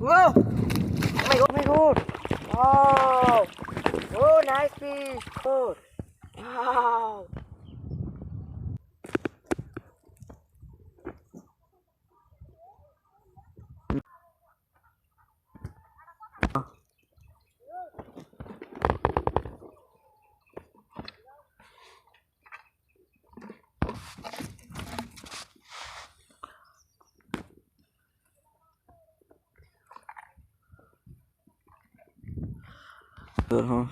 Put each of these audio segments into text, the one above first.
Whoa! Oh my god! Wow! Oh, nice fish! Good! Wow! Good, huh?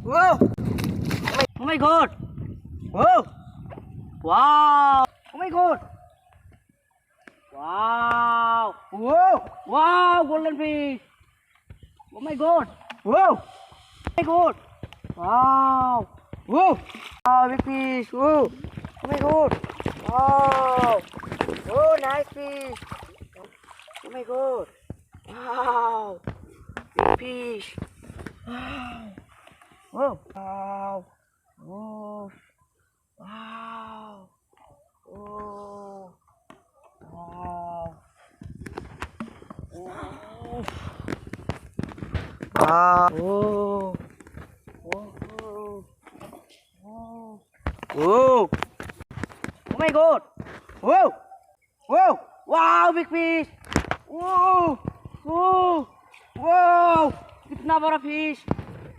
Whoa! Oh my god! Whoa! Wow! Oh my god! Wow! Whoa! Wow! Golden fish! Oh my god! Whoa! Oh my god! Wow! Whoa! Wow! Big fish! Whoa! Oh my god! Wow! Oh, nice fish! Oh my god! Wow! Big fish! Wow! Whoa! Wow! Whoa! Wow! Oh! Wow! Oh! Wow! Oh! Oh! Oh! Whoa! Oh my god! Whoa! Whoa! Wow! Big fish! Whoa! Whoa! Wow! कितना बड़ा fish!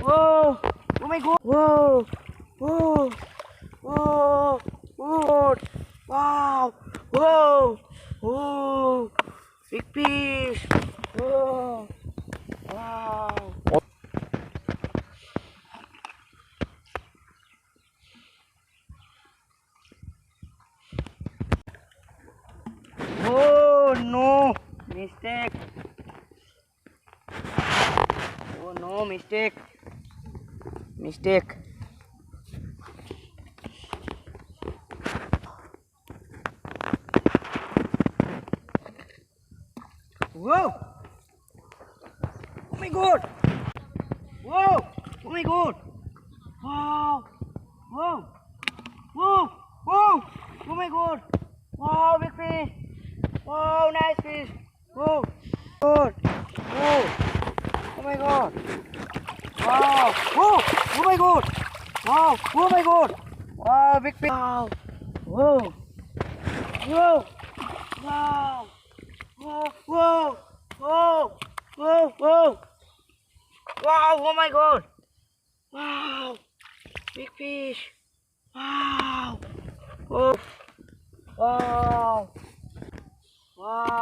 Whoa! Oh my god! Whoa! Whoa! Whoa! Whoa! Wow! Whoa! Whoa! Big fish! Whoa! Wow! Mistake. Oh no, mistake. Mistake. Whoa! Oh my god! Whoa! Oh my god! Wow! Whoa! Whoa! Whoa! Oh my god! Wow, big fish! Wow, nice fish! Whoa! Good! Whoa! Oh my god! Wow! Whoa! Oh my god! Wow! Oh my god! Wow, big fish! Wow! Whoa! Whoa! Wow! Whoa! Whoa! Whoa! Whoa! Whoa! Wow! Oh my god! Wow! Big fish! Wow! Oh! Wow! Wow!